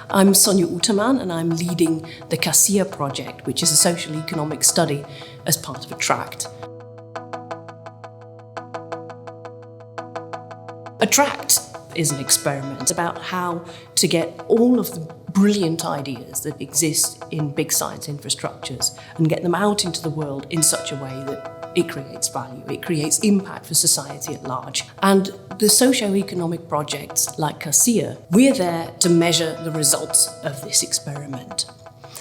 I'm Sonja Uterman and I'm leading the CASEIA project, which is a social economic study as part of ATTRACT. ATTRACT is an experiment about how to get all of the brilliant ideas that exist in big science infrastructures and get them out into the world in such a way that it creates value, it creates impact for society at large. And the socio-economic projects like CASEIA, we're there to measure the results of this experiment.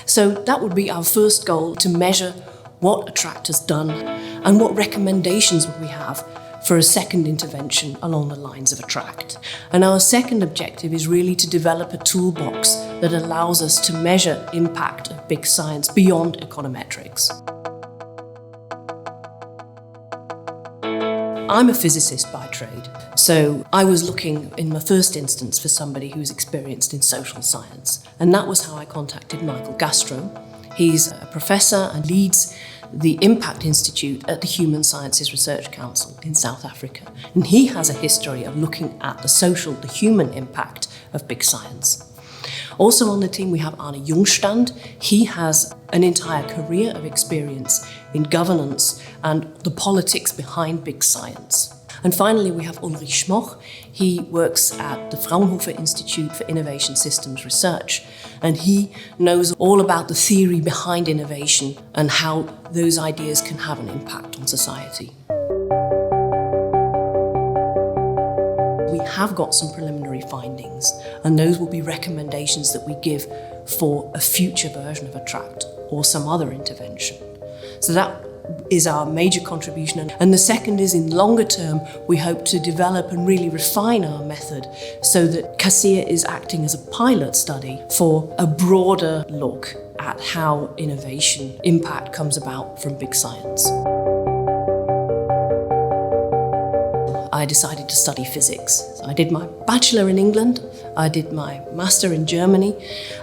So that would be our first goal, to measure what ATTRACT has done and what recommendations would we have for a second intervention along the lines of ATTRACT. And our second objective is really to develop a toolbox that allows us to measure impact of big science beyond econometrics. I'm a physicist by trade, so I was looking in my first instance for somebody who's experienced in social science. And that was how I contacted Michael Gastro. He's a professor and leads the Impact Institute at the Human Sciences Research Council in South Africa. And he has a history of looking at the social, the human impact of big science. Also on the team we have Arne Jungstand. He has an entire career of experience in governance and the politics behind big science. And finally we have Ulrich Schmoch. He works at the Fraunhofer Institute for Innovation Systems Research, and he knows all about the theory behind innovation and how those ideas can have an impact on society. We have got some preliminary findings, and those will be recommendations that we give for a future version of ATTRACT or some other intervention. So that is our major contribution. And the second is, in longer term, we hope to develop and really refine our method so that CASEIA is acting as a pilot study for a broader look at how innovation impact comes about from big science. I decided to study physics. So I did my bachelor in England, I did my master in Germany,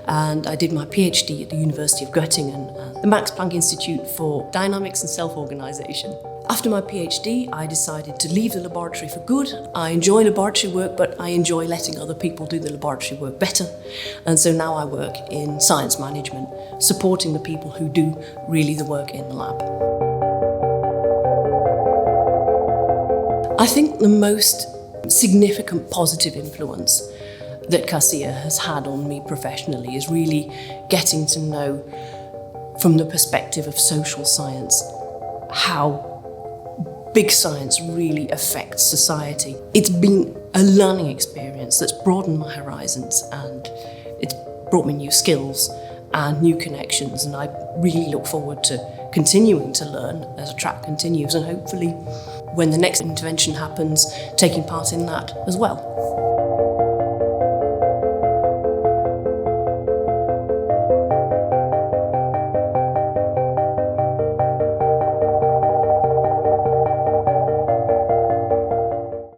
and I did my PhD at the University of Göttingen and the Max Planck Institute for Dynamics and Self-Organization. After my PhD, I decided to leave the laboratory for good. I enjoy laboratory work, but I enjoy letting other people do the laboratory work better. And so now I work in science management, supporting the people who do really the work in the lab. I think the most significant positive influence that CASEIA has had on me professionally is really getting to know, from the perspective of social science, how big science really affects society. It's been a learning experience that's broadened my horizons, and it's brought me new skills and new connections, and I really look forward to continuing to learn as ATTRACT continues, and hopefully when the next intervention happens, taking part in that as well.